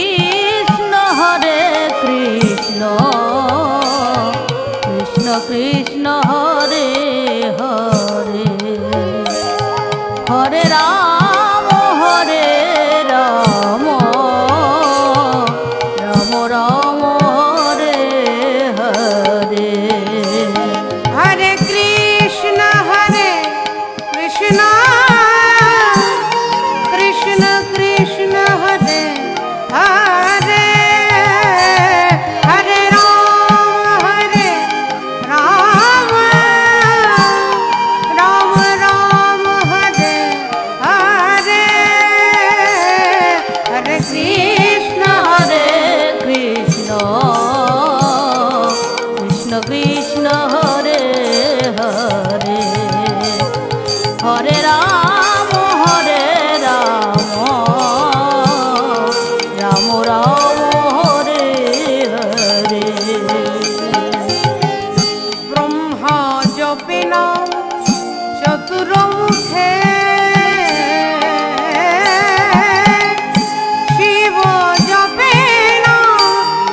কৃষ্ণ হরে কৃষ্ণ কৃষ্ণ কৃষ্ণ হরে হরে হরে রাম হরে রাম রাম রাম হরে হরে হরে কৃষ্ণ কৃষ্ণ কৃষ্ণ কৃষ্ণ হরে হরে হরে রাম রাম রাম হরে হরে হরে কৃষ্ণ হরে কৃষ্ণ কৃষ্ণ কৃষ্ণ হরে হরে হরে রাম রাম রাম হরে হরে ব্রহ্মা জপেনা চতুর্মুখে শিব জপেনা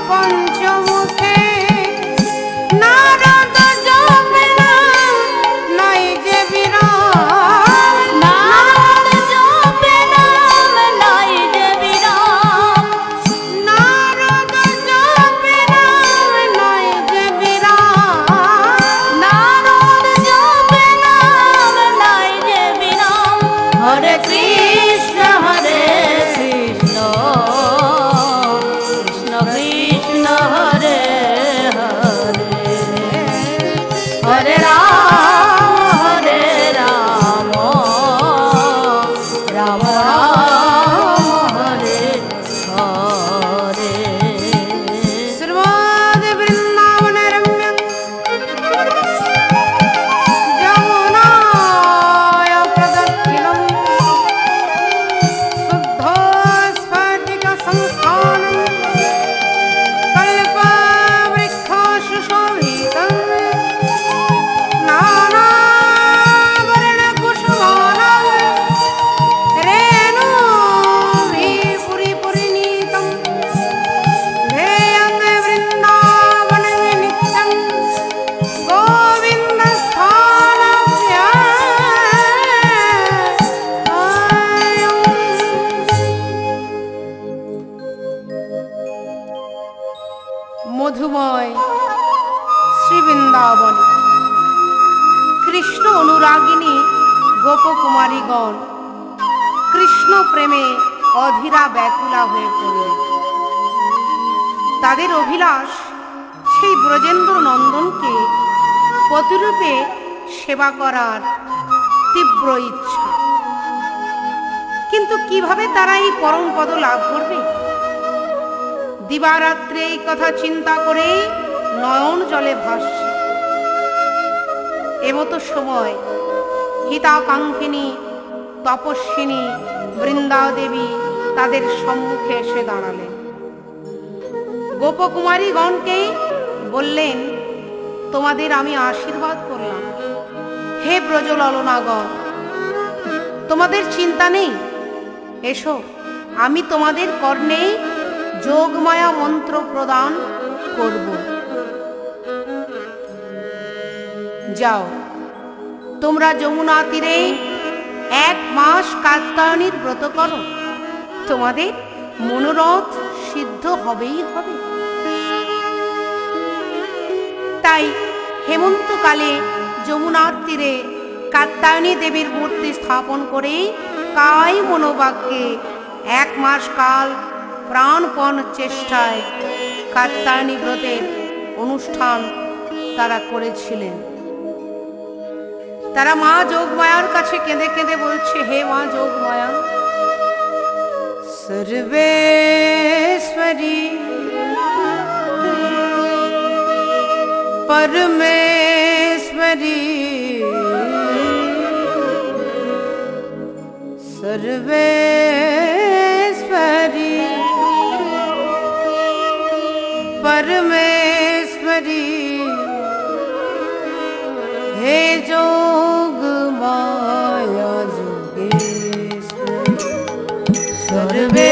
পঞ্চমুখে নারদ জপেনা নাই যে বিরাম নারদ জপে নাম নাই যে বিরাম নারদ জপে নাম নাই যে বিরাম নারদ জপে নাম নাই যে বিরাম হরে কৃষ্ণ কৃষ্ণ কৃষ্ণ হরে হরে হরে রাম রাম রাম হরে হরে श्रीमद् वृंदावन रम्य जमुनाय प्रदक्षिणं शुद्धो स्फटिक संस्थानं कल्पवृक्ष सुशोभितं नानावर्णकुसुमानं रेणुभिः परिपूर्णितं ध्येयं वृन्दावनं नित्यं गोविन्दस्थानभ्याम् मधुमय श्री वृंदावन कृष्ण अनुरागिनी गोपकुमारीगण কৃষ্ণ প্রেমে অধীরা ব্যাকুলা হয়ে পড়লেন। তাদের অভিলাষ সেই ব্রজেন্দ্র নন্দনকে পতিরূপে সেবা করার তীব্র ইচ্ছা। কিন্তু কিভাবে তারা এই পরম পদ লাভ করবে? দিবারাত্রে এই কথা চিন্তা করে নয়ন জলে ভাসছে। এমতো সময় হিতাকাঙ্ক্ষিনী তপস্বিনী বৃন্দা দেবী তাদের সম্মুখে এসে দাঁড়ালেন। গোপকুমারীগণকে বললেন, তোমাদের আমি আশীর্বাদ করলাম। হে ব্রজললনাগণ, তোমাদের চিন্তা নেই, এসো আমি তোমাদের কর্ণে যোগমায়া মন্ত্র প্রদান করব। যাও, তোমরা যমুনা তীরে 1 মাস কাত্যায়নীর ব্রত করো, তোমাদের মনোরথ সিদ্ধ হবেই হবে। তাই হেমন্তকালে যমুনার তীরে কাত্যায়নী দেবীর মূর্তি স্থাপন করে কায় মনোবাক্যে 1 মাস কাল প্রাণপণ চেষ্টায় কাত্যায়নী ব্রতের অনুষ্ঠান তারা করেছিলেন। তারা মা যোগমায়ার কাছে কেঁদে কেঁদে বলছে, হে মা যোগমায়া, सर्वेश्वरी परमेश्वरी सर्वेश्वरी परमेश्वरी हे जोग माया जोगेश्वरी सर्वेश्वरी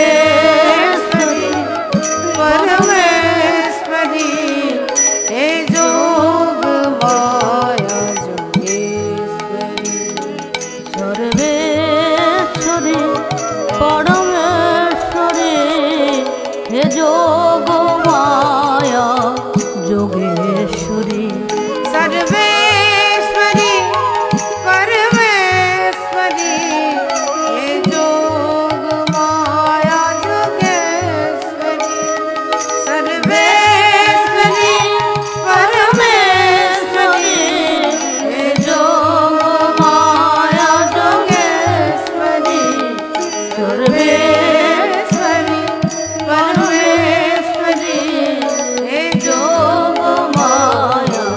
হে যোগ মায়া যোগেশ্বরী सर्वेश्वरी परमेश्वरी हे जोग माया जोगेश्वरी सर्वेश्वरी परमेश्वरी हे जोग माया जोगेश्वरी सर्वेश्वरी परमेश्वरी हे जोग माया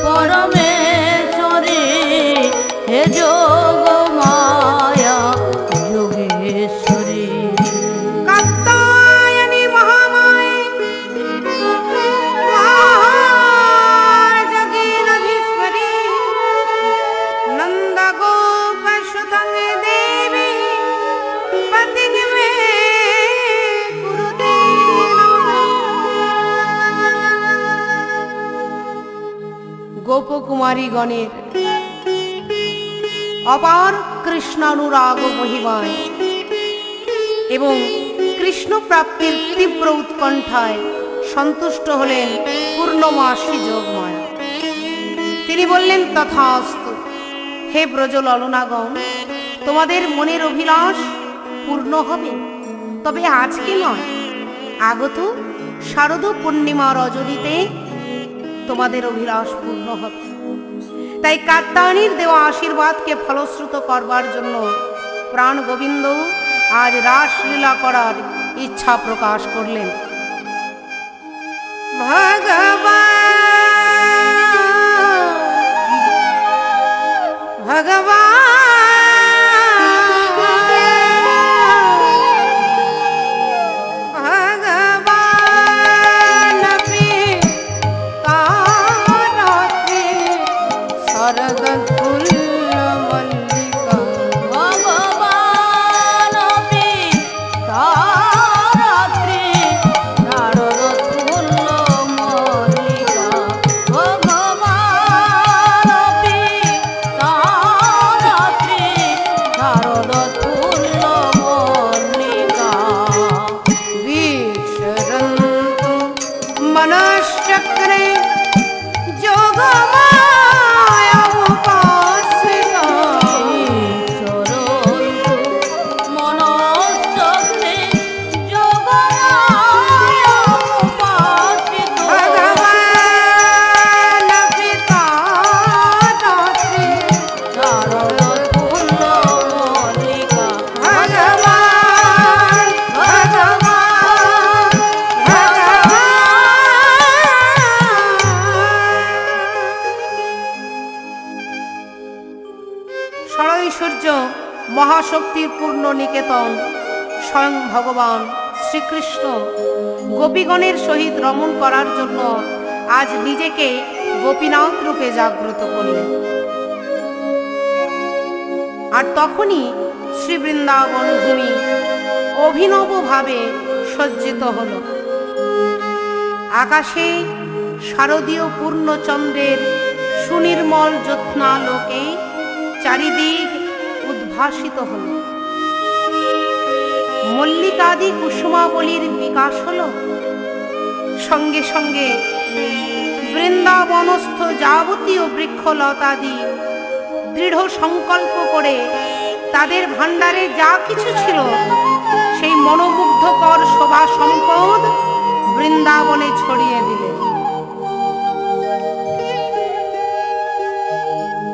পরমেশ্বরী হে যোগ মায়া যোগেশ্বরী कात्यायनी महामाये जगीरधीश्वरी नन्दगोपसुतंगे देवी पतिं मे कुरुते গোপকুমারী গণের অপার কৃষ্ণানুরাগ মহিমায় এবং কৃষ্ণ প্রাপ্তির তীব্র উৎকণ্ঠায় সন্তুষ্ট হলেন পূর্ণমাসী যোগমায়া। তিনি বললেন, তথাস্তু, হে ব্রজ ললনাগণ, তোমাদের মনের অভিলাষ পূর্ণ হবে, তবে আজকে নয়, আগত শারদ পূর্ণিমা রজনীতে তোমাদের অভিলাষ পূর্ণ হবে। তাই কাত্যায়নীর দেওয়া আশীর্বাদকে ফলশ্রুত করবার জন্য প্রাণ গোবিন্দ আজ রাসলীলা করার ইচ্ছা প্রকাশ করলেন। मनश्चक्रे जोगमाया उपासिता মনশ্চক্রে যোগমায়া উপাসিত भगवान् पिता दात्री শারদতুল্য মল্লিকা भगवान् ষড়ৈশ্বর্য মহাশক্তির পূর্ণ নিকেতন স্বয়ং ভগবান শ্রীকৃষ্ণ গোপীগণের সহিত রমণ করার জন্য আজ নিজেকে গোপীনাথ রূপে জাগ্রত করলেন। আর তখনই শ্রী বৃন্দাবন ভূমি অভিনবভাবে সজ্জিত হল। আকাশে শারদীয় পূর্ণচন্দ্রের সুনির্মল জ্যোৎস্নালোকে চারিদিক উদ্ভাসিত হল। মল্লিকাদি কুসুমাবলীর বিকাশ হল। সঙ্গে সঙ্গে বৃন্দাবনস্থ যাবতীয় বৃক্ষলতাদি দৃঢ় সংকল্প করে তাদের ভাণ্ডারে যা কিছু ছিল সেই মনোমুগ্ধকর শোভা সম্পদ বৃন্দাবনে ছড়িয়ে দিলেন।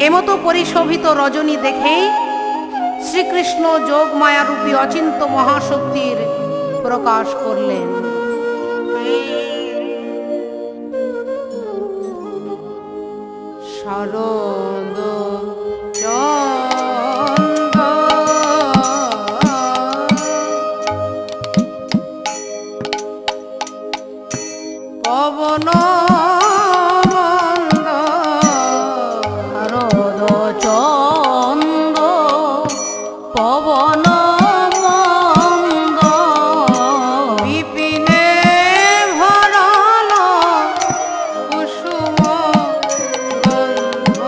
এমতো পরিশোভিত রজনী দেখে শ্রীকৃষ্ণ যোগ মায়ারূপী অচিন্ত মহাশক্তির প্রকাশ করলেন। শারদ চন্দ্র পবন পবন মন্দ বিপিনে ভরল কুসুম গন্ধ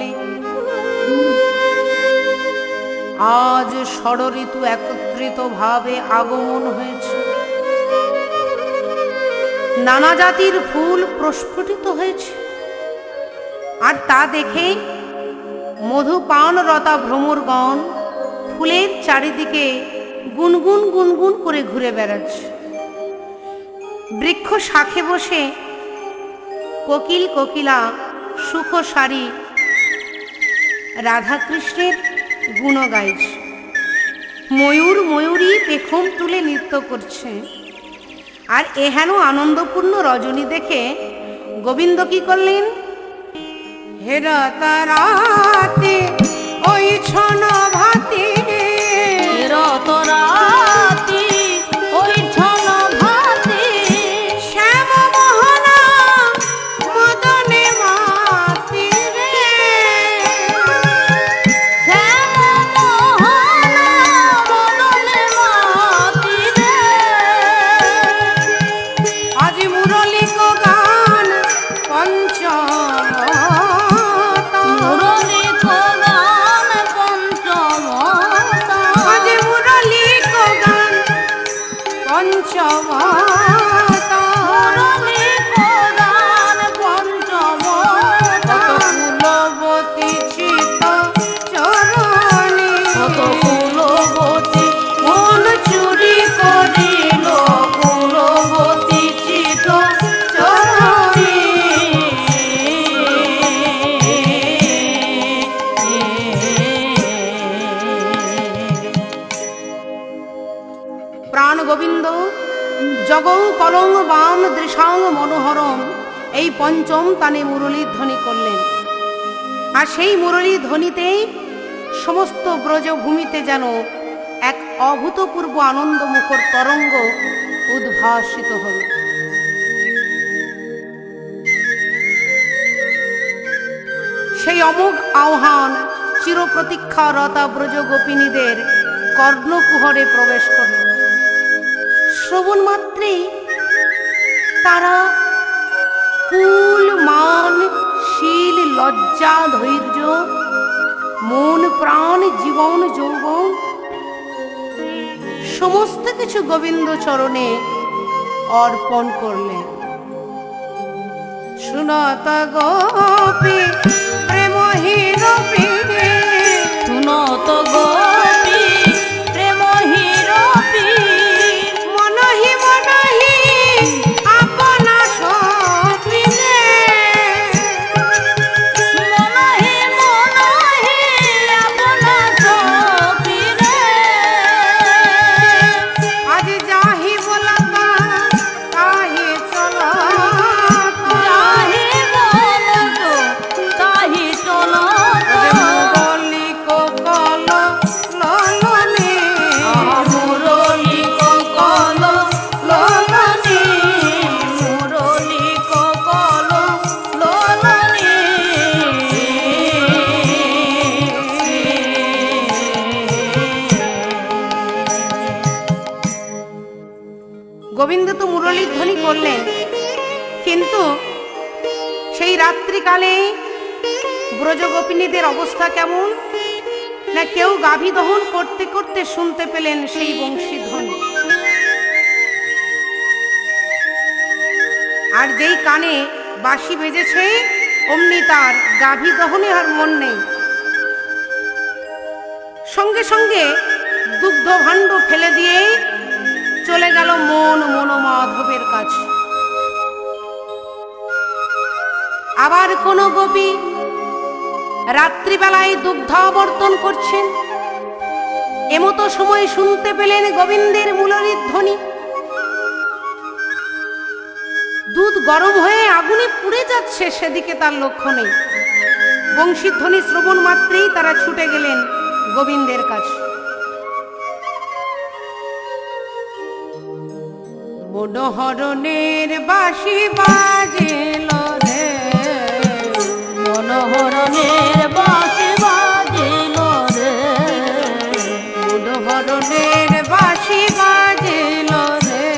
বলে, আজ ষড়ঋতু একত্রিত ভাবে আগমন হয়েছে, নানা জাতির ফুল প্রস্ফুটিত হয়েছে, আর তা দেখে মধুপানরতা ভ্রমরগণ ফুলের চারিদিকে গুনগুন গুনগুন করে ঘুরে বেড়াচ্ছে। বৃক্ষ শাখে বসে কোকিল কোকিলা সুখসারী রাধাকৃষ্ণের গুণ গাইছে, ময়ূর ময়ূরী পেখম তুলে নৃত্য করছে। আর এহেন আনন্দপূর্ণ রজনী দেখে গোবিন্দ কি করলেন, হেরা তারাতে ওই ছন ভাতে, রত রাতি ওই ছন ভাতে, শ্যাম মোহনা মদনে মাতি রে, শ্যাম মোহনা মদনে মাতি রে, আজ মুরলী কো গান পঞ্চমতা, মুরলী কো গান পঞ্চমতা, আজ মুরলী কো গান পঞ্চমতা, মুরলী কো গান পঞ্চমতা, কত ফুলবতী চিত চরণে, কত ফুলবতী মন চুরি করিল ফুলবতী চিত চরণে, প্রাণ গোবিন্দ জগৌ কলং বাম দৃশাং মনোহরম, এই পঞ্চম তানে মুরলীর ধ্বনি করলেন। আর সেই মুরলীর ধ্বনিতেই সমস্ত ব্রজভূমিতে যেন এক অভূতপূর্ব আনন্দমুখর তরঙ্গ উদ্ভাসিত হল। সেই অমোঘ আহ্বান চিরপ্রতীক্ষারতা ব্রজ গোপিনীদের কর্ণকুহরে প্রবেশ করল। শ্রবণ মাত্রেই তারা কুল মান শীল লজ্জা ধৈর্য মন প্রাণ জীবন যৌবন সমস্ত কিছু গোবিন্দ চরণে অর্পণ করলেন। শুনত গোপী প্রেমহীন পীরে, শুনত গোপী প্রেমহীর পীর, মনহি মনহি আপনা সপিনে, মনহি মনহি আপনা সপিনে, আজ যাহি বলতা তাহি চলত, তাহি বলত তাহি চলত, মুরলী কোকল ললনে, মুরলী কোকল ললনে, মুরলী কোকল ললনে, গোবিন্দ তো মুরলীর ধ্বনি করলেন, কিন্তু সেই রাত্রিকালে ব্রজগোপিনীদের অবস্থা কেমন না, কেউ গাভী দহন করতে করতে শুনতে পেলেন সেই বংশী ধ্বনি। আর যেই কানে বাঁশি বেজেছে অমনি তার গাভী দহনে আর মন নেই। সঙ্গে সঙ্গে দুগ্ধ ভাণ্ড ফেলে দিয়ে চলে গেল মন মনোমাধবের কাছে। আবার কোন গোপী রাত্রিবেলায় দুগ্ধ আবর্তন করছেন, এমতো সময় শুনতে পেলেন গোবিন্দের মুরলীর ধ্বনি। দুধ গরম হয়ে আগুনে পুড়ে যাচ্ছে, সেদিকে তার লক্ষ্য নেই। বংশীধ্বনি শ্রবণ মাত্রেই তারা ছুটে গেলেন গোবিন্দের কাছে। মনোহরণের বাঁশি বাজিল রে, মনোহরণের বাঁশি বাজিল রে, মনোহরণের বাঁশি বাজিল রে,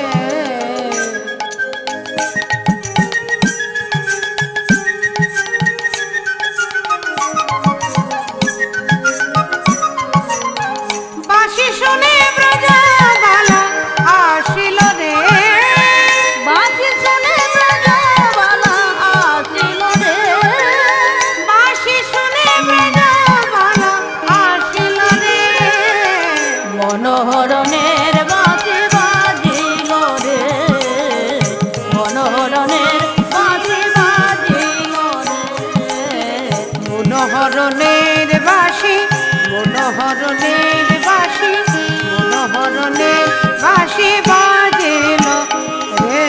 মনোহরণের বাঁশি বাজিল রে, মনোহরণের বাঁশি বাজিল রে। মনোহরণের বাঁশি, মনোহরণের বাঁশি, মনোহরণের বাঁশি বাজিল রে।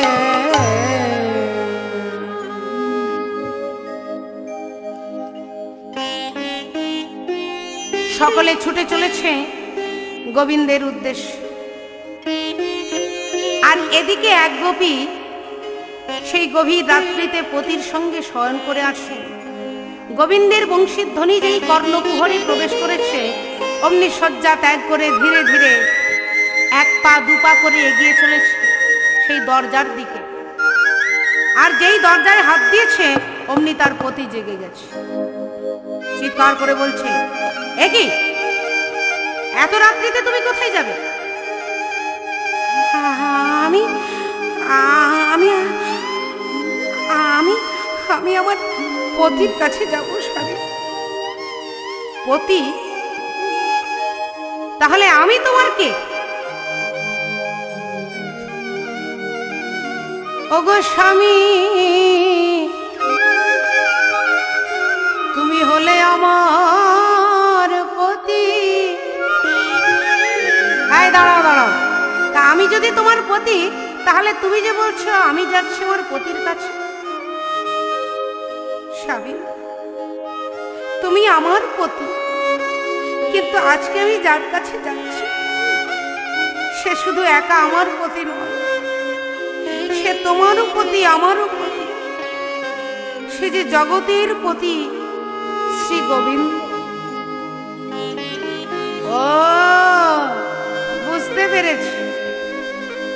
সকলে ছুটে চলেছে গোবিন্দের উদ্দেশ্যে। আর এদিকে এক গোপী সেই গভীর রাত্রিতে পতির সঙ্গে শয়ন করে আসে। গোবিন্দের বংশীর ধ্বনি যেই কর্ণকুহরে প্রবেশ করেছে, অমনি শয্যা ত্যাগ করে ধীরে ধীরে এক পা দুপা করে এগিয়ে চলেছে সেই দরজার দিকে। আর যেই দরজায় হাত দিয়েছে অমনি তার পতি জেগে গেছে। চিৎকার করে বলছে, এ কি, এত রাত্রিতে তুমি কোথায় যাবে? আমি আমি আমি আমি আমার পতির কাছে যাব স্বামী। পতি? তাহলে আমি তোমার কে? ওগো স্বামী, তুমি হলে আমার পতি। এই দাঁড়াও দাঁড়াও, তা আমি যদি তোমার পতি, তাহলে তুমি যে বলছো আমি যাচ্ছি আমার পতির কাছে। স্বামী, তুমি আমার পতি, কিন্তু আজকে আমি যার কাছে যাচ্ছি সে শুধু একা আমার পতি নয়, সে তোমারও পতি, আমারও পতি। সে যে জগতের পতি শ্রী গোবিন্দ। ও, বুঝতে পেরেছি,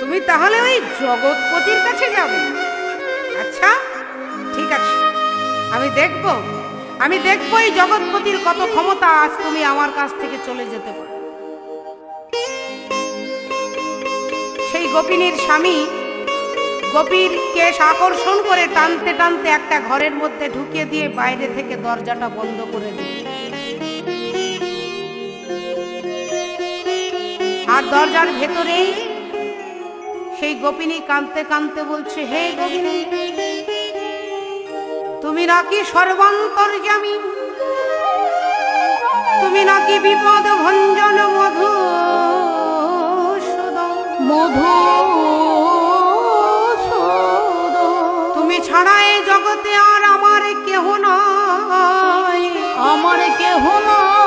তুমি তাহলে ওই জগৎপতির কাছে যাবে। আচ্ছা ঠিক আছে, আমি দেখবো এই জগৎপতির কত ক্ষমতা, আজ তুমি আমার কাছ থেকে চলে যেতে পারো। সেই গোপিনীর স্বামী গোপীর কেশ আকর্ষণ করে টানতে টানতে একটা ঘরের মধ্যে ঢুকিয়ে দিয়ে বাইরে থেকে দরজাটা বন্ধ করে দিল। আর দরজার ভেতরে সেই গোপিনী কাঁদতে কাঁদতে বলছে, হে গোপিনী, তুমি নাকি সর্বান্তর্যামী, তুমি নাকি বিপদ ভঞ্জন মধু মধু, তুমি ছাড়া এই জগতে আর আমার কেহ নাই, আমার কেহ নাই।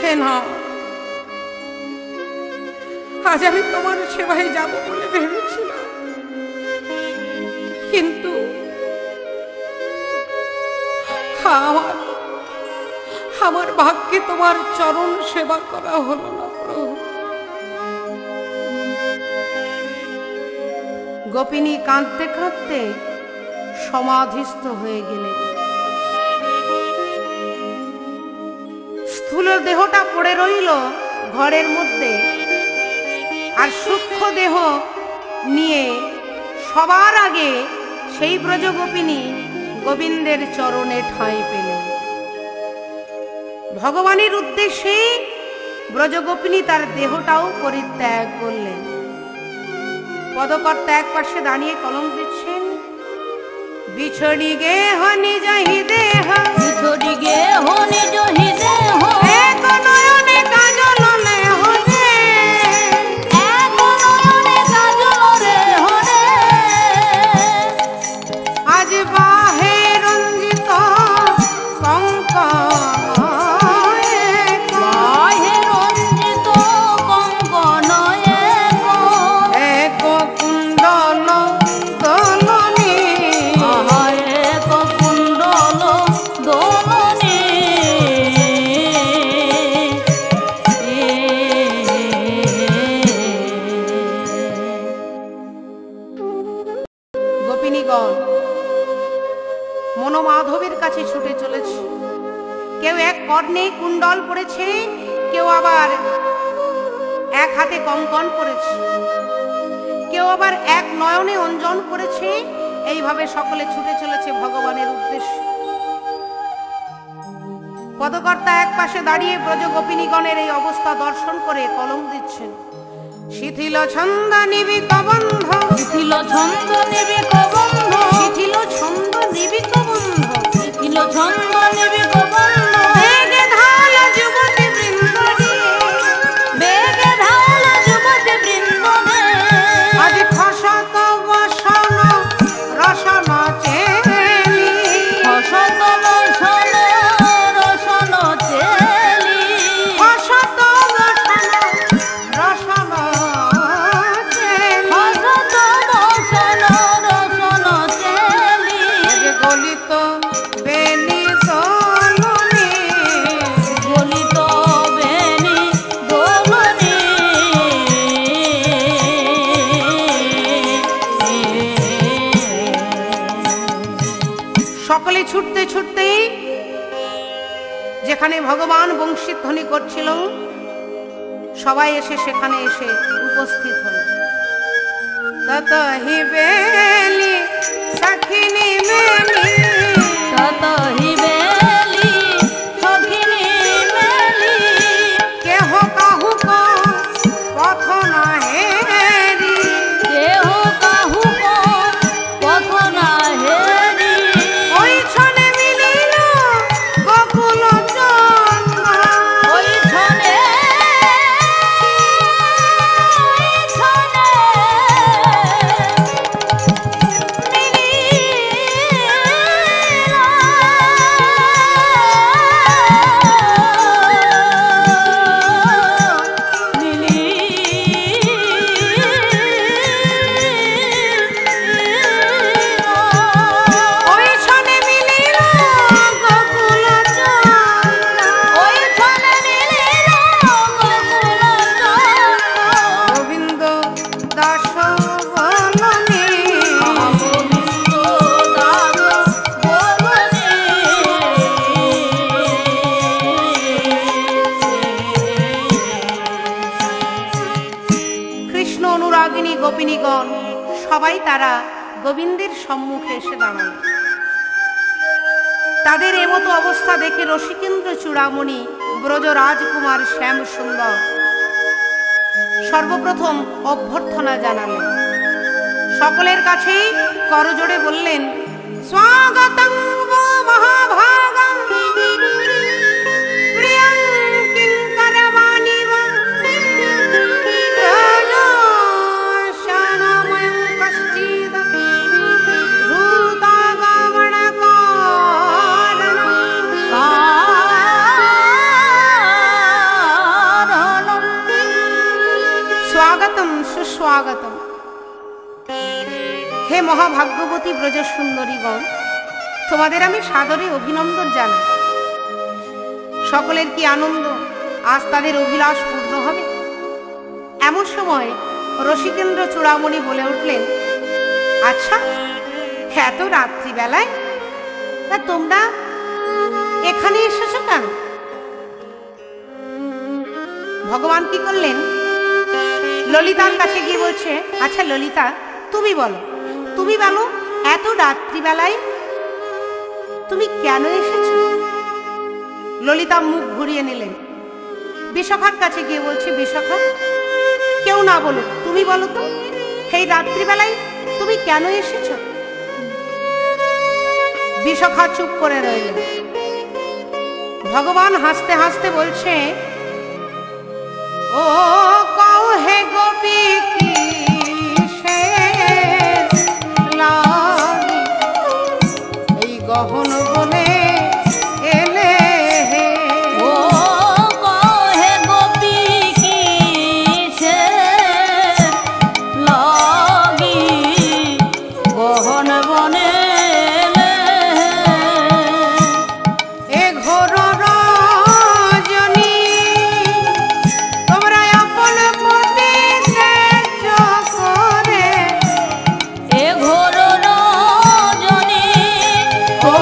হে না, আজ আমি তোমার সেবায় যাব বলে ভেবেছিলাম, কিন্তু আমার ভাগ্যে তোমার চরণ সেবা করা হলো না প্রভু। গোপিনী কাঁদতে কাঁদতে সমাধিস্থ হয়ে গেলেন। স্থূল দেহটা পড়ে রইল ঘরের মধ্যে, আর সূক্ষ্ম দেহ নিয়ে সবার আগে সেই ব্রজগোপিনী গোবিন্দের চরণে ঠাঁই পেলেন। ভগবানের উদ্দেশ্যে ব্রজগোপিনী তার দেহটাও পরিত্যাগ করলেন। পদকর্তা এক পাশে দাঁড়িয়ে কলম দিচ্ছেন, বিছড়ি গে হনি যাহি দেহ, বিছড়ি গে হনি যাহি দেহ, এক নয়নে কাজল লে হরে, এক নয়নে কাজল রে হরে। আজ বাহে রঞ্জিত কঙ্কণ, বাহে রঞ্জিত কঙ্কণ এক কুণ্ডল দোলনি, এক কুণ্ডল দোলনি। গোপিনীগণ মনোমাধবের কাছে ছুটে চলেছে। কেউ এক কর্ণে কুণ্ডল পড়েছে, কেউ আবার এক হাতে কঙ্কণ পড়েছে, কেউ আবার এক নয়নে অঞ্জন করেছে। এইভাবে সকলে ছুটে চলেছে ভগবানের উদ্দেশ্যে। পদকর্তা এক পাশে দাঁড়িয়ে ব্রজ গোপিনীগণের এই অবস্থা দর্শন করে কলম দিচ্ছেন। শিথিল ছন্দ নিবিক বন্ধ, শিথিল ছন্দ নিবিক বন্ধ, শিথিল ছন্দ নিবিক বন্ধ, শিথিল ছন্দ নিবিক বন্ধ, বেগে ঢাল যুবতী বৃন্দ রে, বেগে ঢাল যুবতী বৃন্দ রে, আজ খসত বসন রসন চেলি, খসত বসন রসন চেলি, খসত বসন রসন চেলি, খসত বসন রসন চেলি, আজ গলিত বেনি সোলনি, গলিত বেনি দোলনি, সকলে ছুটতে ছুটতেই যেখানে ভগবান বংশীধ্বনি করছিল সবাই এসে সেখানে এসে উপস্থিত হল। তত হি বেলি সখিনী মেলি, তত হি বেলি সখিনী মেলি, কেহ কাহু কো পথ না হেরি, কেহ কাহুক পথ না হেরি, ওই ছনে মিলিল গোকুল চন্দ্র, ওই ছনে ওই ছনে মিলিল গোকুল চন্দ্র, ওই ছনে মিলিল গোকুল চন্দ্র, গোবিন্দ দাস বলনি, গোবিন্দ দাস বলনি, কৃষ্ণ অনুরাগিনী গোপিনীগণ সবাই তারা গোবিন্দের সম্মুখে এসে দাঁড়াল। তাদের এমতো অবস্থা দেখে রসিকেন্দ্র চূড়ামণি ব্রজ রাজকুমার শ্যাম সুন্দর সর্বপ্রথম অভ্যর্থনা জানালেন। সকলের কাছেই করজোড়ে বললেন, স্বাগতং वो মহাভাগং প্রিয়ং কিঙ্করবাণী वो রাজশানময়ং কশ্চিদ ধূতাগমনকারণং। স্বাগতম সুস্বাগতম। হে মহাভাগ্যবতী ব্রজ সুন্দরীগণ, তোমাদের আমি সাদরে অভিনন্দন জানাই। সকলের কি আনন্দ, আজ তাদের অভিলাষ পূর্ণ হবে। এমন সময় রসিকেন্দ্র চূড়ামণি বলে উঠলেন, আচ্ছা এত রাত্রিবেলায় তা তোমরা এখানে এসেছো কেন? ভগবান কি করলেন, ললিতার কাছে গিয়ে বলছে, আচ্ছা ললিতা তুমি বলো এত রাত্রিবেলায় তুমি কেন এসেছো? ললিতা মুখ ঘুরিয়ে নিলেন। বিশাখার কাছে গিয়ে বলছে, বিশাখা কেউ না বলো, তুমি বলো তো এই রাত্রিবেলায় তুমি কেন এসেছো? বিশাখা চুপ করে রইলেন। ভগবান হাসতে হাসতে বলছে, ও কও হে গোপী কিসের লাগি এই গহন বনে এলে হে। ও কহে গোপী কিসের লাগি গহন বনে এ ঘোর রজনী তোমরা আপন পতি ত্যায্য করে, এ ঘোর রজনী ও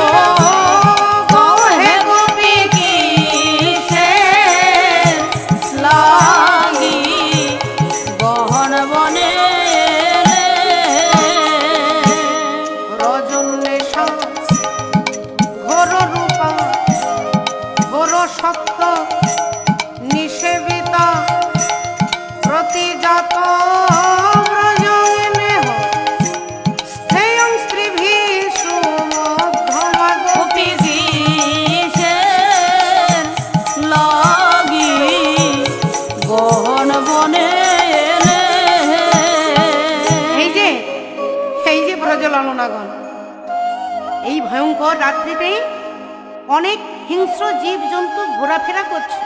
সত্য নিষেবিতা প্রতিজাত ব্রজনেহ স্থেয়ং স্ত্রীভিঃ সুমধ্যমা গোপী কিসের লাগি গহন বনে এলে। এই যে ব্রজলালনাগণ, এই ভয়ঙ্কর রাত্রিতে অনেক হিংস্র জীবজন্তু ঘোরাফেরা করছে,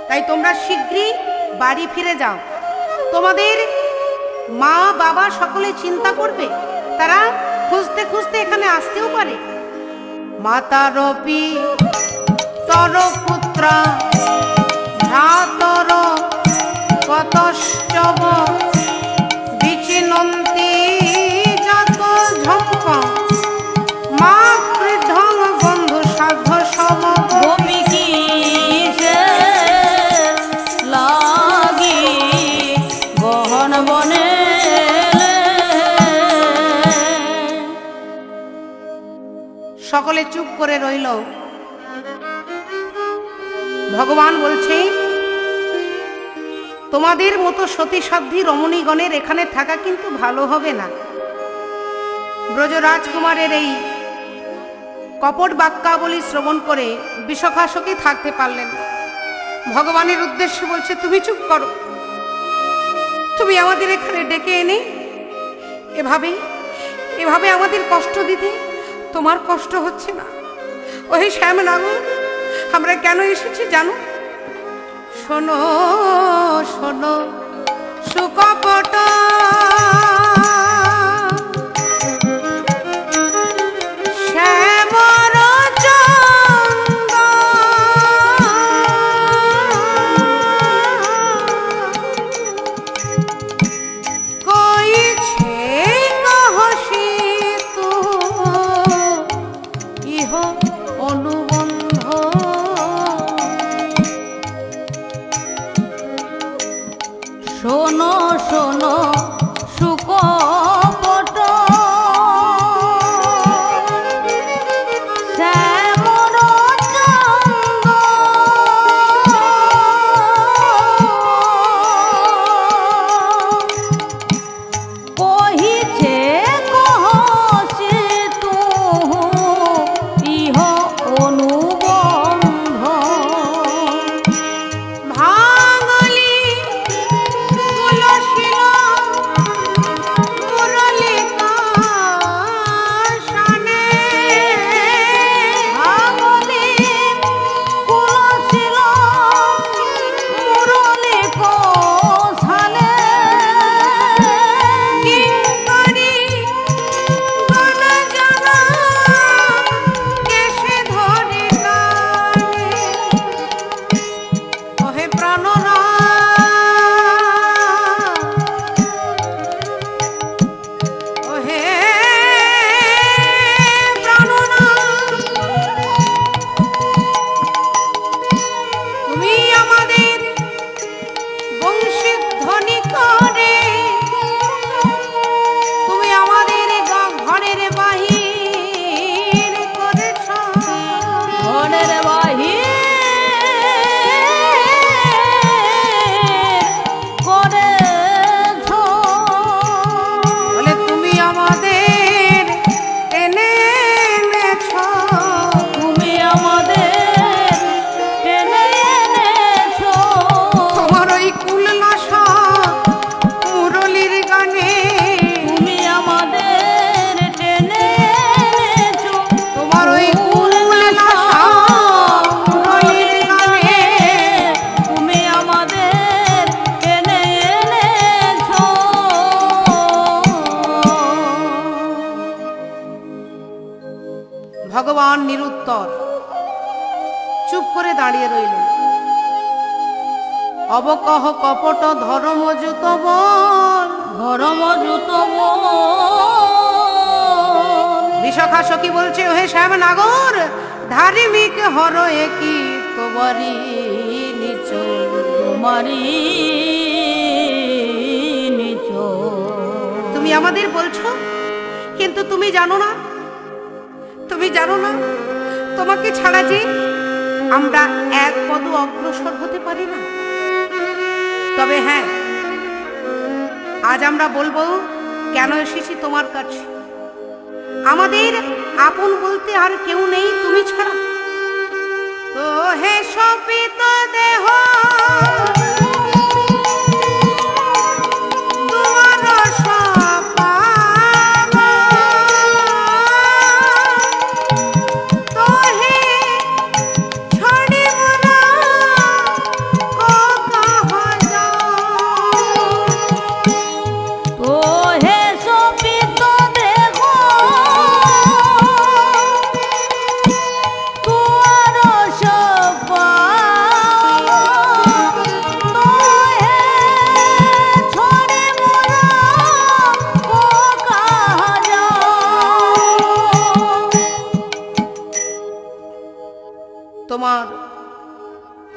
তাই তোমরা শীঘ্রই বাড়ি ফিরে যাও। তোমাদের মা বাবা সকলে চিন্তা করবে, তারা খুঁজতে খুঁজতে এখানে আসতেও পারে। মাতারপি তর পুত্রা ভ্রাতর কতশ্চব বিচিনন্তি যত ঝম্প মা বৃদ্ধং বন্ধু সাধ্য সম। গোপী কিসের লাগি গহন বনে এলে। সকলে চুপ করে রইল। ভগবান বলছে, তোমাদের মতো সতীসাধ্বী রমণীগণের এখানে থাকা কিন্তু ভালো হবে না। ব্রজ রাজকুমারের এই কপট বাক্যাবলী শ্রবণ করে বিশখাসখী থাকতে পারলেন না। ভগবানের উদ্দেশ্যে বলছে, তুমি চুপ করো, তুমি আমাদের এখানে ডেকে এনে এভাবে আমাদের কষ্ট দিতে তোমার কষ্ট হচ্ছে না? ওহে শ্যামনাগর, আমরা কেন এসেছি জানো? শোনো শোনো সুকপট শ্যামর চন্দ কইছে কহসি তু ইহ অনুবন্ধ। শোনো শোনো সুকপট শ্যামর চন্দ কহিছে কহসি তু ইহ অনুবন্ধ। ভাঙলি কুলশীল মুরলিকা শানে ভাঙলি কুলশীল মুরলি কোথালে। কিঙ্করি গণ জানা কেশে ধরে কানে। ওহে প্রাণরা, ওহে প্রাণরা, তুমি আমাদের বংশীধ্বনি করে, তুমি আমাদের ঘরের বাহির করেছ। ঘরের বাহির করেছ। বলে তুমি আমাদের টেনে এনেছ। তুমি আমাদের টেনে এনেছ। তোমার ওই কুলনাশা মুরলির গানে, তুমি আমাদের টেনে এনেছ। তোমার ওই কুলনাশা মুরলির গানে তুমি আমাদের টেনে এনেছ। ভগবান নিরুত্তর চুপ করে দাঁড়িয়ে রইলেন। অবকহ কপট ধর্মযুত বল। ধর্মযুত বিশখাসখী বলছে, ওহে শ্যামনাগর, ধার্মিক হর একি তোবারি নিচ। তোমারি নিচ। তুমি আমাদের বলছো, কিন্তু তুমি জানো না, তোমাকে ছাড়া যে আমরা এক পদ অগ্রসর হতে পারি না। তবে হ্যাঁ, আজ আমরা বলবো কেন এসেছি তোমার কাছে। আমাদের আপন বলতে আর কেউ নেই তুমি ছাড়া। তো হে শোভিত দেহ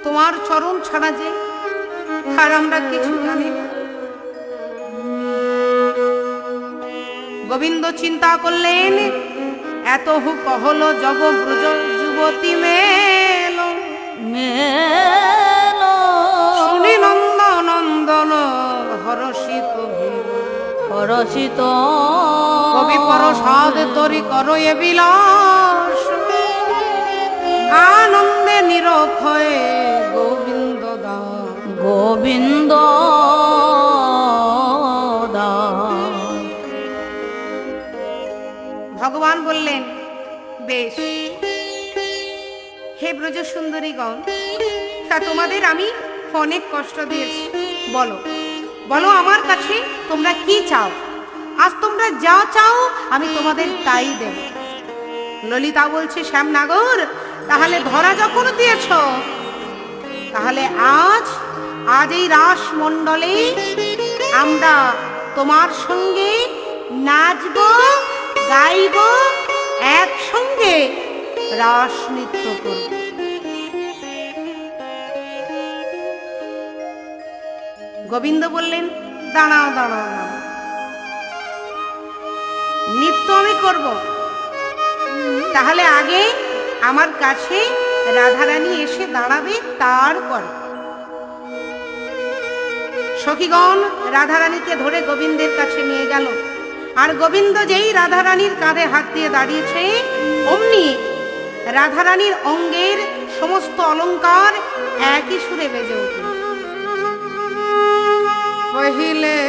তোমার চরণ ছাড়া যে আর আমরা কিছু জানি না। গোবিন্দ চিন্তা করলেন, এত হু কহল জব ব্রজ যুবতী মেল শুনি নন্দ নন্দন হরষিত হরষিত কবি পরসাদ তরি করো এ বিলাস আনন্দে নিরক্ষয়ে গোবিন্দ দাস গোবিন্দ দাস। ভগবান বললেন, বেশ, হে ব্রজ সুন্দরীগণ, তা তোমাদের আমি অনেক কষ্ট দিয়েছি। বলো বলো আমার কাছে তোমরা কি চাও? আজ তোমরা যা চাও আমি তোমাদের তাই দেব। ললিতা বলছে, শ্যামনাগর, তাহলে ধরা যখন দিয়েছ, তাহলে আজ এই রাস মণ্ডলে আমরা তোমার সঙ্গে নাচব, গাইব, একসঙ্গে রাস নৃত্য করব। গোবিন্দ বললেন, দাঁড়াও দাঁড়াও দাঁড়াও, নৃত্য আমি করব, তাহলে আগে আমার কাছে রাধারানী এসে দাঁড়াবে, তারপর। সখীগণ রাধারানীকে ধরে গোবিন্দের কাছে নিয়ে গেল। আর গোবিন্দ যেই রাধারানীর কাঁধে হাত দিয়ে দাঁড়িয়েছে, অমনি রাধারানীর অঙ্গের সমস্ত অলঙ্কার একই সুরে বেজে উঠল। পहिले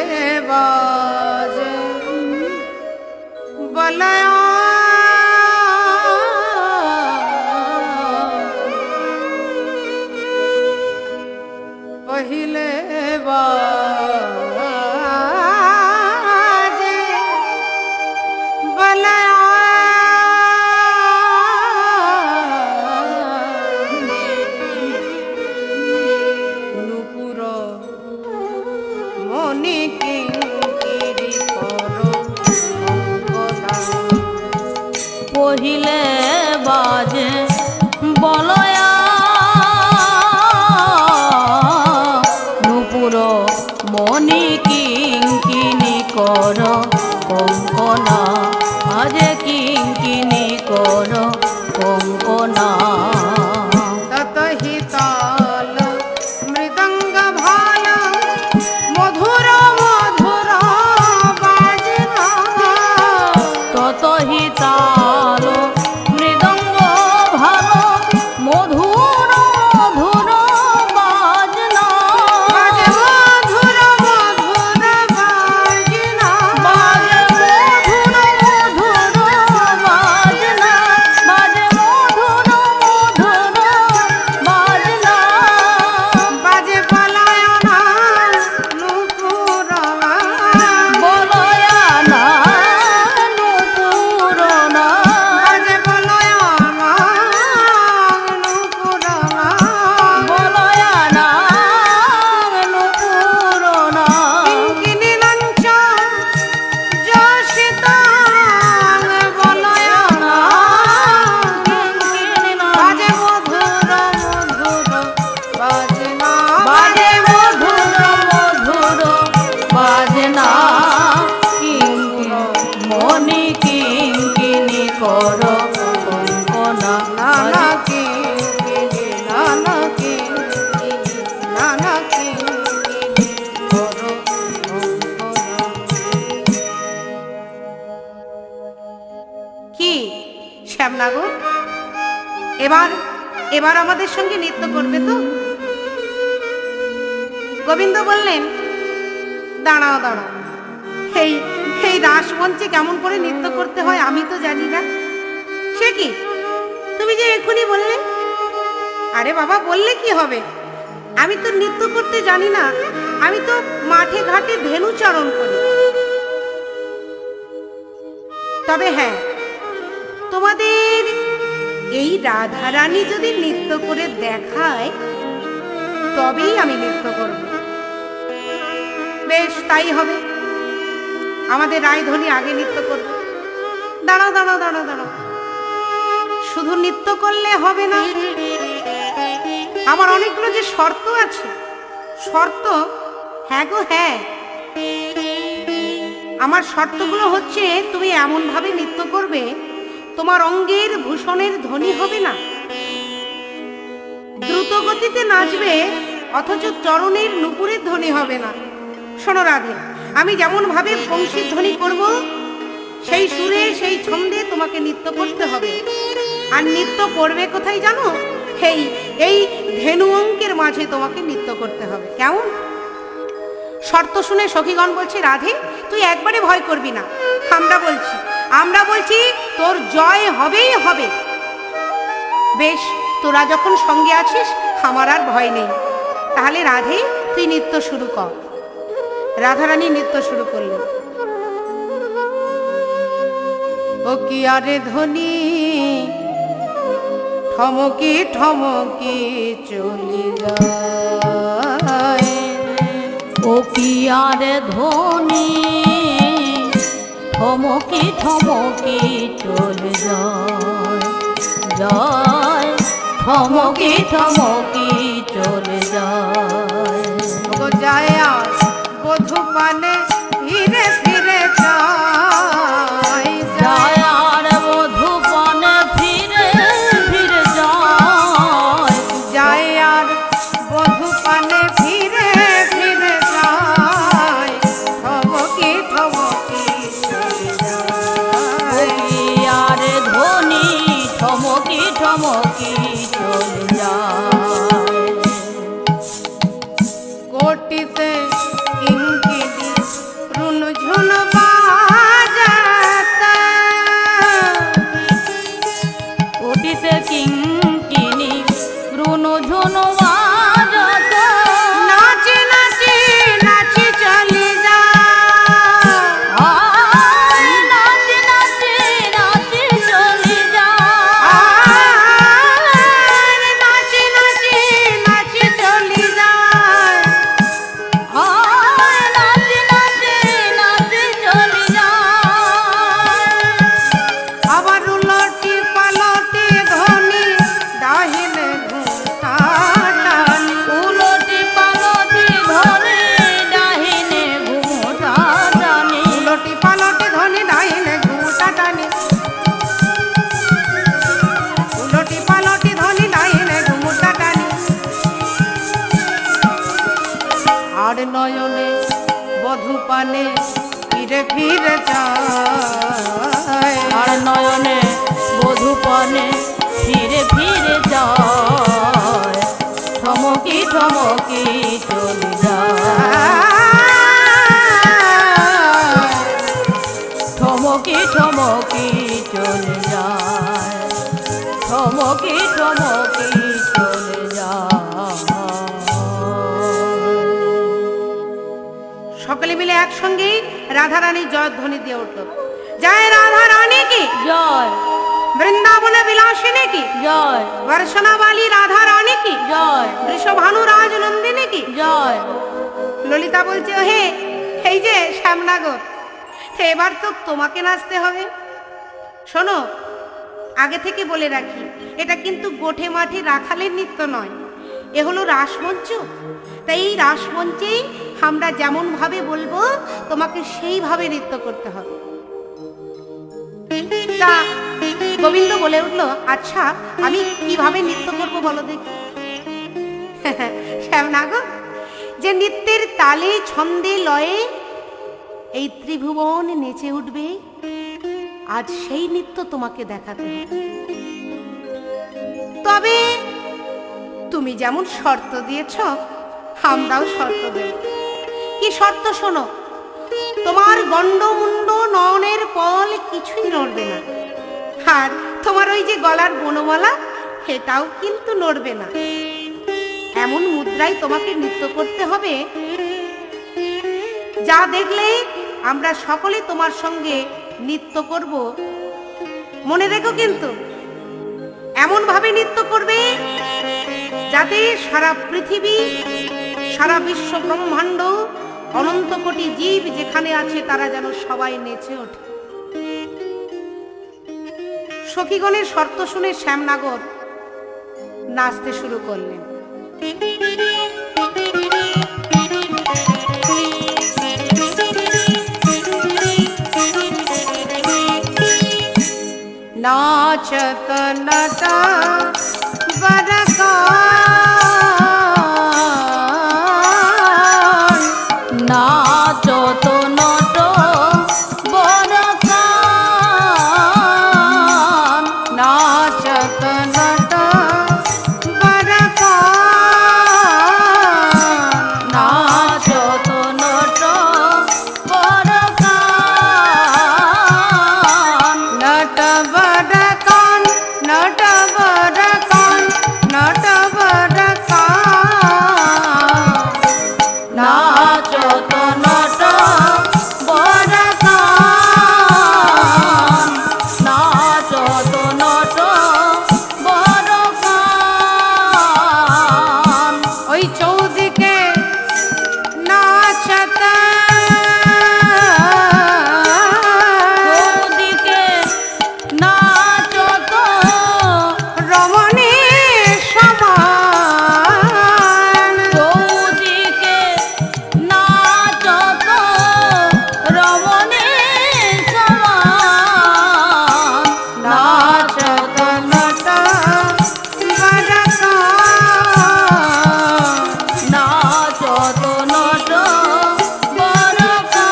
বাজে বলয়া पहिले बाजे बलया नुपुर मने किंकिरी करो পहिले বাজে বলয়া মনি কিঙ্কিনি কর কঙ্কনা, আজ কিঙ্কিনি কর কঙ্কনা। তত হি তাল মৃদঙ্গ ভাল মধুর মধুর বাজনা, তত হি তাল মৃদঙ্গ ভাল মধুর মধুর বাজনা, বাজে মধুর মধুর বাজনা, বাজে মধুর মধুর বাজনা, বাজে মধুর এবার এবার আমাদের সঙ্গে নৃত্য করবে তো? গোবিন্দ বললেন, দাঁড়াও দাঁড়াও, এই এই রাসমঞ্চে কেমন করে নৃত্য করতে হয় আমি তো জানি না। সে কি, তুমি যে এখনই বললে? আরে বাবা, বললে কি হবে, আমি তো নৃত্য করতে জানি না, আমি তো মাঠে ঘাটে ধেনু চারণ করি। তবে হ্যাঁ, তোমাদের এই রাধারানী যদি নৃত্য করে দেখায় তবেই আমি নৃত্য করব। বেশ, তাই হবে, আমাদের রায়ধনী আগে নৃত্য করবে। দাঁড়াও দাঁড়াও দাঁড়াও দাঁড়াও, শুধু নৃত্য করলে হবে না, আমার অনেকগুলো যে শর্ত আছে। শর্ত? হ্যাঁ গো হ্যাঁ, আমার শর্তগুলো হচ্ছে, তুমি এমন ভাবে নৃত্য করবে তোমার অঙ্গের ভূষণের ধ্বনি হবে না, দ্রুত গতিতে নাচবে অথচ চরণের নুপুরের ধ্বনি হবে না। শোনো রাধে, আমি যেমন ভাবে বংশীর ধ্বনি করব সেই সুরে সেই ছন্দে তোমাকে নৃত্য করতে হবে। আর নৃত্য করবে কোথায় জানো? এই ধেনু অঙ্কের মাঝে তোমাকে নৃত্য করতে হবে। কেমন? শর্ত শুনে সখীগণ বলছে, রাধে তুই একবারে ভয় করবি না, আমরা বলছি তোর জয় হবেই হবে। বেশ, তোরা যখন সঙ্গে আছিস আমার আর ভয় নেই। তাহলে রাধে তুই নৃত্য শুরু কর। রাধারানী নৃত্য শুরু করলেন। ও কি আরে ধ্বনি ঠমকি ঠমকি চলি যায়, ও কি আরে ধ্বনি ঠমকি ঠমকি চলে যায়, যায় ঠমকি ঠমকি চলে যায়। ও যায় আর বধূ পানে ফিরে ফিরে যায়, যায় আর বধূ পানে ফিরে ফিরে যায়, যায় আর বধূ পানে ফিরে ফিরে যায়, ঠমকি ঠমকি চলে যায়। আরে ধ্বনি ঠমকি ঠমকি চলে যায়। কোটিতে কিঙ্কিণী রুনঝুন বাজাতে, কোটিতে কিঙ্কিণী রুনঝুন বাজাতে, নাচি নাচি নাচি চলি যায়, নাচি নাচি নাচি চলে নাচি নাচি নাচি চলি যায়। নাচি নাচি নাচি চলে যায়। আবার উলটি পালটি ধ্বনি ডাহিলে ঘুমটা টানি, উলটি পালটি ধরে ডাহিনে ঘুমটা টানি, উলটি পালটি ধ্বনি ডাহিলে ঘুমটা টানি, উলটি পালটি ধ্বনি ডাহিলে ঘুমটা টানি। আর নয়নে বধূ পানে ফিরে ফিরে যায়, আর নয়নে বধূ পানে ফিরে ফিরে যায়, ঠমকি ঠমকি চলে যায়, ঠমকি ঠমকি চলে যায়, ঠমকি ঠমকি চলে যায়। সকলে মিলে একসঙ্গে রাধারানী জয়ধ্বনি দিয়ে উঠল। জয় রাধা রানী কি জয়, বৃন্দাবনে বিলাসিনী কি জয়, বর্ষণাবালী রাধা রানী কি জয়, বৃষভানু রাজ নন্দিনী কি। জয়। ললিতা বলছে, হে এই যে শ্যামনগর, এবার তো তোমাকে নাচতে হবে। শোনো, আগে থেকে বলে রাখি, এটা কিন্তু গোঠে মাঠে রাখালের নৃত্য নয়, এ হলো রাসমঞ্চ। তাই এই রাসমঞ্চেই আমরা যেমন ভাবে বলবো তোমাকে সেইভাবে নৃত্য করতে হবে। তা গোবিন্দ বলে উঠলো, আচ্ছা আমি কিভাবে নৃত্য করবো বলো দেখি। শ্যামনগর, যে নৃত্যের তালে ছন্দে লয়ে এই ত্রিভুবন নেচে উঠবে, আজ সেই নৃত্য তোমাকে দেখাতে হবে। তবে তুমি যেমন শর্ত দিয়েছ আমরাও শর্ত দেব। কি শর্ত শোনো, তোমার গন্ডমুন্ড নয়নের পল কিছুই নড়বে না, আর তোমার ওই যে গলার বনমালা সেটাও কিন্তু নড়বে না। এমন মুদ্রায় তোমাকে নৃত্য করতে হবে যা দেখলে আমরা সকলে তোমার সঙ্গে নৃত্য করব। মনে রেখো কিন্তু এমন ভাবে নৃত্য করবে যাতে সারা পৃথিবী, সারা বিশ্ব ব্রহ্মাণ্ড, অনন্ত কোটি জীব যেখানে আছে তারা যেন সবাই নেচে ওঠে। সখীগণের শর্ত শুনে শ্যামনগর নাচতে শুরু করলেন। नाचत नटा बरकान, नाचत नट बरकान, नाचत नट बरकान, नाचत नट बरकान, नट बरकान, नट बरकान, नट बरकान, नाचत नट बरकान, नाचत नट बरकान। ওই চৌদিকে নাচত চৌদিকে নাচত রমণী সমান, চৌদিকে নাচত রমণী সমান, নাচত নট বরকান, নাচত নট বরকান।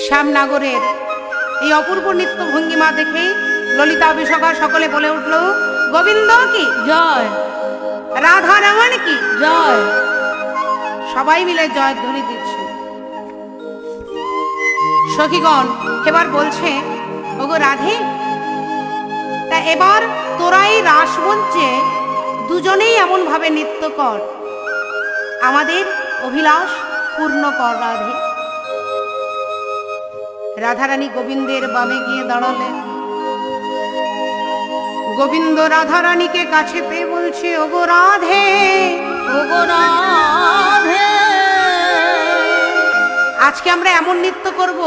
শ্যামনগরের এই অপূর্ব নৃত্য ভঙ্গিমা দেখে ললিতা বিশাখা সকলে বলে উঠল, গোবিন্দ কি জয় রাধা রমণ কি জয়। সবাই মিলে জয়ধ্বনি দিচ্ছে। সখীগণ এবার বলছে, ওগো রাধে, তা এবার তোরাই রাসমঞ্চে দুজনেই এমন ভাবে নৃত্য কর, আমাদের অভিলাষ পূর্ণ কর রাধে। রাধারানী গোবিন্দের বামে গিয়ে দাঁড়ালেন। গোবিন্দ রাধারানীকে কাছে পেয়ে বলছে, ওগো রাধে, ওগো রাধে, আজকে আমরা এমন নৃত্য করব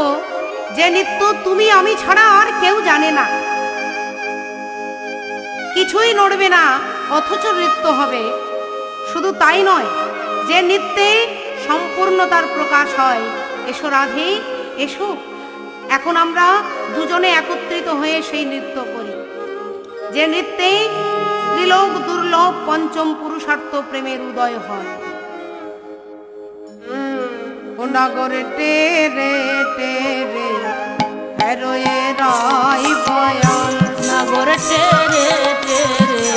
যে নৃত্য তুমি আমি ছাড়া আর কেউ জানে না। কিছুই নড়বে না, অথচ নৃত্য হবে। শুধু তাই নয়, যে নৃত্যে সম্পূর্ণতার প্রকাশ হয়। এসো রাধে, এসো, এখন আমরা দুজনে একত্রিত হয়ে সেই নৃত্য করি, যে নৃত্যে ত্রিলোক দুর্লভ পঞ্চম পুরুষার্থ প্রেমের উদয় হয়। ও নগরে টেরে টেরে হেরোয়ে রাই বয়ান, নগর টেরে টেরে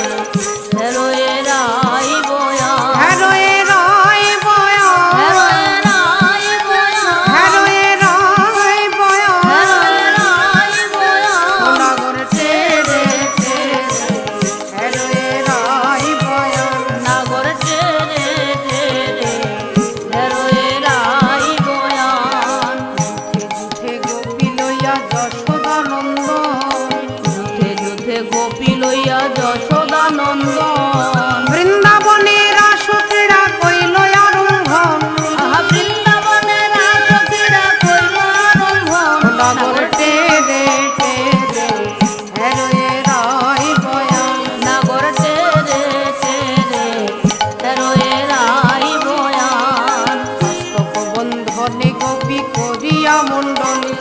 হেরোয়ে রাই বয়ান, হেরোয়ে রাই বয়ান, হেরোয়ে রাই বয়ান, হেরোয়ে রাই বয়ান, হেরোয়ে রাই বয়ান। ও নগরে টেরে টেরে হেরোয়ে রাই বয়ান, নগর টেরে টেরে হেরোয়ে রাই বয়ান। যুথে গোপী লইয়া যশোদানন্দন, যুথে যুথে গোপী লইয়া যশোদানন্দন, বৃন্দাবনের রাসক্রীড়া কইল আরম্ভন, আহা বৃন্দাবনের রাসক্রীড়া কইল আরম্ভন। নগর টেরে টেরে হেরোয়ে রাই বয়ান, নগর টেরে টেরে হেরোয়ে রাই বয়ান। হস্তক বন্ধনে গোপী করিয়া মণ্ডলী,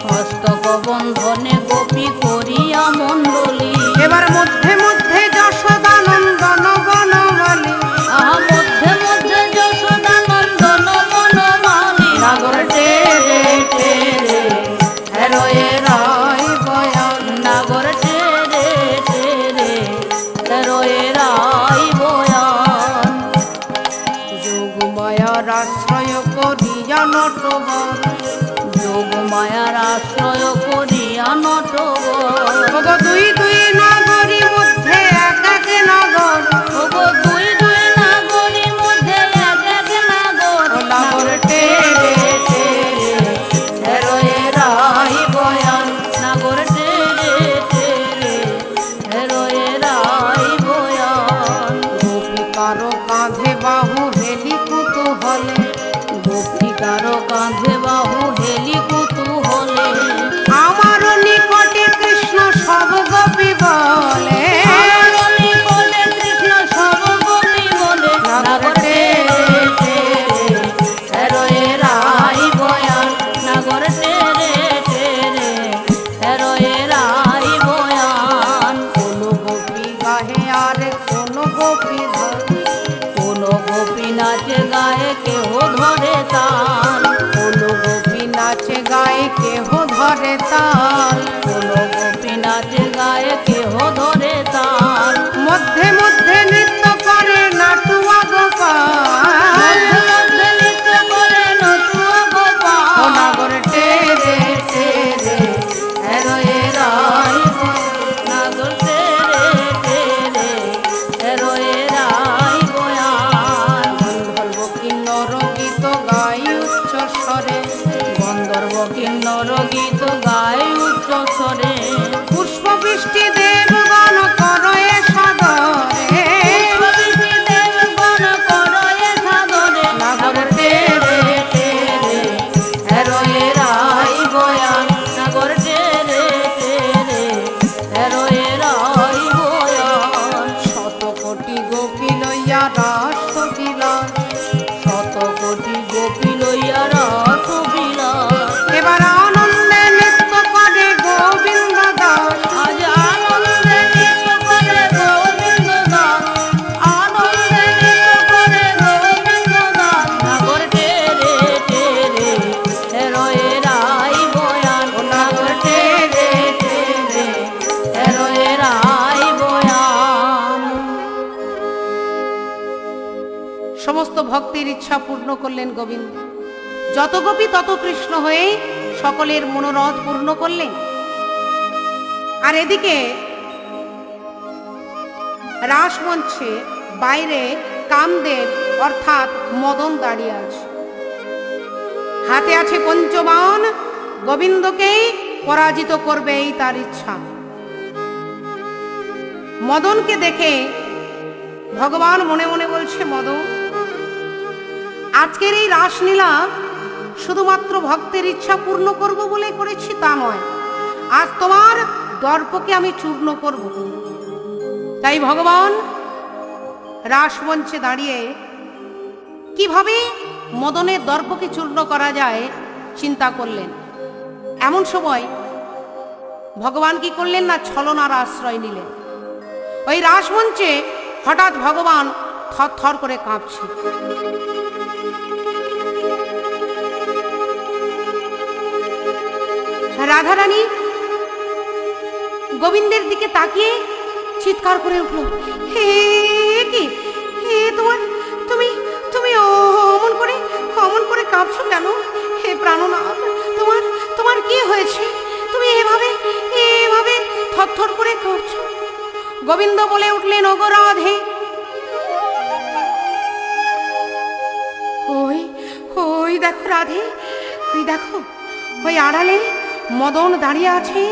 হস্তক বন্ধনে গোপী করিয়া মণ্ডলী, এবার মধ্যে মধ্যে যশোদানন্দন বনমালী, আহা মধ্যে মধ্যে যশোদানন্দন বনমালী। নগর টেরে টেরে হেরোয়ে আশ্রয় করিয়া নটবর। ওগো দুই দুই নগরী মধ্যে এক এক নগর, ওগো দুই দুই নাগরীর মধ্যে এক এক নাগর। নগর টেরে টেরে হেরোয়ে রাই বয়ান, নাগর টেরে টেরে হেরোয়ে রাই বয়ান। গোপিকারো কাঁধে বাহু হেলি কুতূহলে, গোপিকারো কাঁধে বাহু হেলি কুতূহলে। আমার নিকটে কৃষ্ণ সব গোপী বলে, আমার নিকটে কৃষ্ণ সব গোপী বলে। নাগর টেরে টেরে হেরোয়ে রাই বয়ান, নাগর টেরে টেরে হেরোয়ে রাই বয়ান। কোন গোপী গাহে আর কোন গোপী ধরে, কোন গোপী নাচে গায়ে কেহ ধরে তাল, কোন গোপী নাচে গায়ে কেহ ধরে তাল, কোন গোপী নাচে গায়ে কেহ ধরে তাল। মধ্যে মধ্যে নৃত্য করে নাটুয়া গোপাল, মধ্যে মধ্যে নৃত্য করে নটুয়া ও গোপাল। নগর টেরে টেরে হেরোয়ে রাই বয়ান, নাগর টেরে টেরে হেরোয়ে রাই বয়ান। গন্ধর্ব কিন্নর গীত গাই উচ্চ স্বরে, গন্ধর্ব কিন্নর গীত গায় উচ্চ স্বরে। পুষ্প বৃষ্টি দেবগণ করয়ে সাগরে, পুষ্পবৃষ্টি দেবগণ করয়ে সাগরে। নাগর টেরে টেরে হেরোয়ে রাই বয়ান, নাগর টেরে টেরে হেরোয়ে রাই বয়ান। শত কোটি গোপী লইয়া রাস বিলাস, শত কোটি গোপী লইয়া রস বিলাস। এবার আনন্দে নৃত্য করে গোবিন্দ দাস, আজ আনন্দে নৃত্য করে গোবিন্দ দাস, আনন্দে নৃত্য করে গোবিন্দ দাস। নাগর টেরে টেরে হেরোয়ে রাই বয়ান, নাগর টেরে টেরে হেরোয়ে রাই বয়ান। সমস্ত ভক্তের ইচ্ছা পূর্ণ করলেন গোবিন্দ। যত গোপী তত কৃষ্ণ হয়ে সকলের মনোরথ পূর্ণ করলেন। আর এদিকে রাসমঞ্চে বাইরে কামদেব অর্থাৎ মদন দাঁড়িয়ে আছে, হাতে আছে পঞ্চবাণ, গোবিন্দকেই পরাজিত করবে এই তার ইচ্ছা। মদনকে দেখে ভগবান মনে মনে বলছে, মদন, আজকের এই রাসলীলা শুধুমাত্র ভক্তের ইচ্ছা পূর্ণ করব বলে করেছি তা নয়, আজ তোমার দর্পকে আমি চূর্ণ করব। তাই ভগবান রাসমঞ্চে দাঁড়িয়ে কিভাবে মদনের দর্পকে চূর্ণ করা যায় চিন্তা করলেন। এমন সময় ভগবান কি করলেন না, ছলনার আশ্রয় নিলেন। ওই রাসমঞ্চে হঠাৎ ভগবান থরথর করে কাঁপছে। রাধারানী গোবিন্দের দিকে তাকিয়ে চিৎকার করে উঠল, হে কি, হে তোমার, তুমি তুমি অমন করে কাঁপছো কেন? হে প্রাণনাথ, তোমার কি হয়েছে? তুমি এভাবে থরথর করে কাঁপছো। গোবিন্দ বলে উঠলেন, ওগো রাধে, ওই দেখো রাধে, ওই দেখো, ওই আড়ালে মদন দাঁড়িয়ে আছে,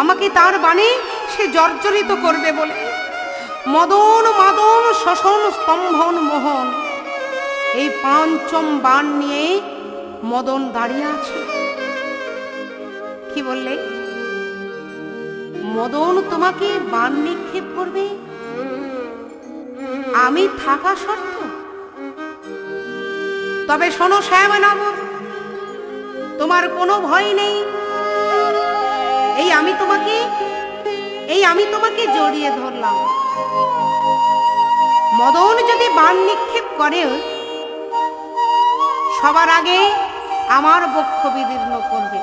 আমাকে তার বাণে সে জর্জরিত করবে বলে। মদন মাদন শোষণ স্তম্ভন মোহন, এই পঞ্চম বাণ নিয়ে মদন দাঁড়িয়ে আছে। কি বললে? মদন তোমাকে বাণ নিক্ষেপ করবে, আমি থাকা শর্ত? তবে শোনো শ্যামনগর, তোমার কোনো ভয় নেই। এই আমি তোমাকে জড়িয়ে ধরলাম। মদন যদি বাণ নিক্ষেপ করে, সবার আগে আমার বক্ষ বিদীর্ণ করবে।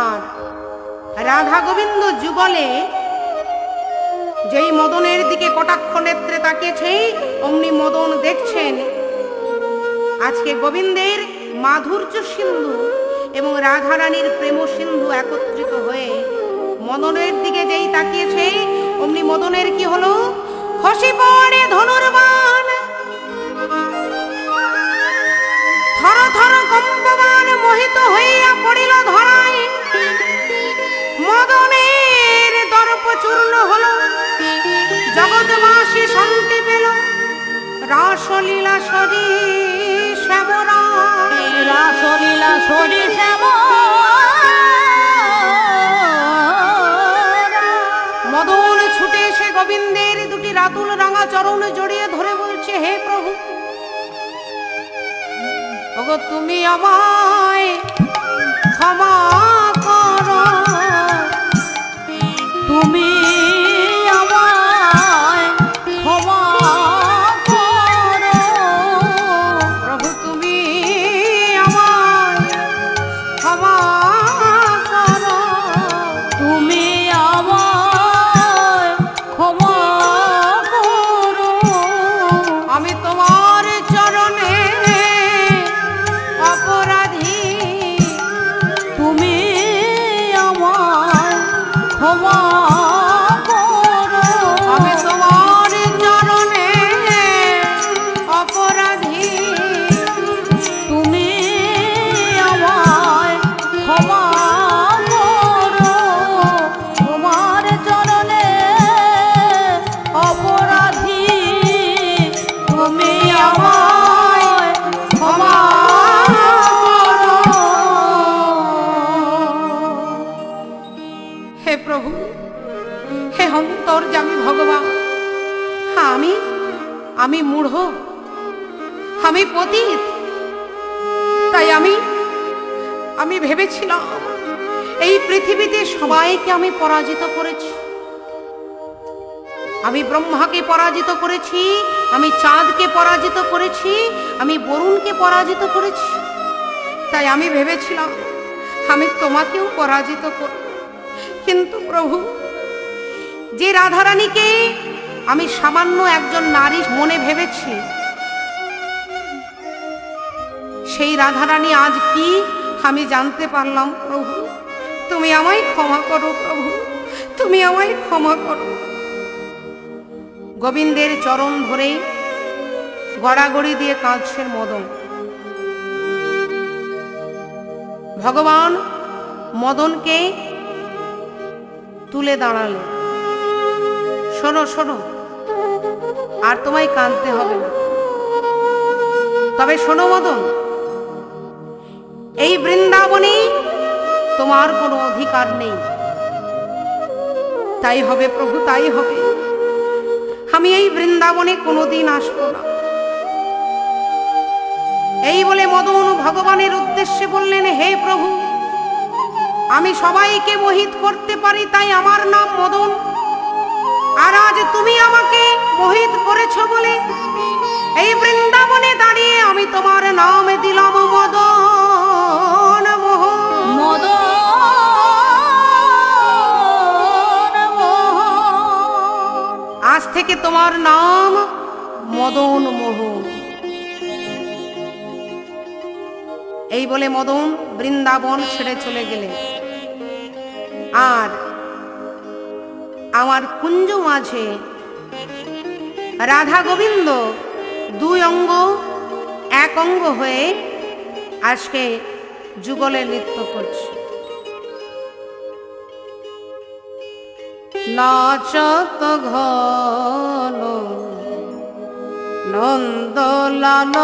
আর রাধা গোবিন্দ যুগলে যেই মদনের দিকে কটাক্ষ নেত্রে তাকিয়েছে, অমনি মদন দেখছেন আজকে গোবিন্দের মাধুর্য সিন্ধু এবং রাধারানীর প্রেম সিন্ধু একত্রিত হয়ে মদনের দিকে যেই তাকিয়েছে, অমনি মদনের কি হলো? খসে পড়ে ধনুর্বাণ, থর থর কম্পমান মোহিত হইয়া পড়িল ধরায়। মদনের দর্প চূর্ণ হলো, জগৎবাসী শান্তি পেল। রাসলীলা সরি শ্যামরা, রাসলীলা সরি শ্যাম। মদন ছুটে এসে গোবিন্দের দুটি রাতুল রাঙা চরণ জড়িয়ে ধরে বলছে, হে প্রভু, ওগো তুমি আমায় ক্ষমা করো, তুমি আমায় ক্ষমা করো। প্রভু তুমি আমায় ক্ষমা করো, তুমি আমায় ক্ষমা করো। আমি তোমার চরণে অপরাধী, তুমি আমায় ক্ষমা করো। আমি তোমার চরণে অপরাধী, তুমি আমায় ক্ষমা করো। তোমার চরণে অপরাধী, তুমি আমায় ক্ষমা করো। হে প্রভু, হে অন্তর্যামী ভগবান, আমি মূঢ়, আমি পতিত, তাই আমি ভেবেছিলাম এই পৃথিবীতে সবাইকে আমি পরাজিত করেছি। আমি ব্রহ্মাকে পরাজিত করেছি, আমি চাঁদকে পরাজিত করেছি, আমি বরুণকে পরাজিত করেছি। তাই আমি ভেবেছিলাম আমি তোমাকেও পরাজিত করব। কিন্তু প্রভু, যে রাধারানীকে আমি সামান্য একজন নারী মনে ভেবেছি, সেই রাধারানী আজ কি আমি জানতে পারলাম। প্রভু তুমি আমায় ক্ষমা করো, প্রভু তুমি আমায় ক্ষমা করো। গোবিন্দের চরণ ধরে গড়াগড়ি দিয়ে কাঁদছেন মদন। ভগবান মদনকে তুলে দাঁড়ালেন, শোনো শোনো, আর তোমায় কাঁদতে হবে না। তবে শোনো মদন, এই বৃন্দাবনে তোমার কোনো অধিকার নেই। তাই হবে প্রভু, তাই হবে। আমি এই বৃন্দাবনে কোনোদিন আসবো না। এই বলে মদন ভগবানের উদ্দেশ্যে বললেন, হে প্রভু, আমি সবাইকে মোহিত করতে পারি, তাই আমার নাম মদন। আর আজ তুমি আমাকে মোহিত করেছো বলে এই বৃন্দাবনে দাঁড়িয়ে আমি তোমার নাম দিলাম মদন মোহন। মদন মোহন, আজ থেকে তোমার নাম মদন মোহন। এই বলে মদন বৃন্দাবন ছেড়ে চলে গেলেন। আর আমার কুঞ্জ মাঝে রাধা গোবিন্দ দুই অঙ্গ এক অঙ্গ হয়ে আজকে যুগলে নৃত্য করছে। নাচত ঘন নন্দলাল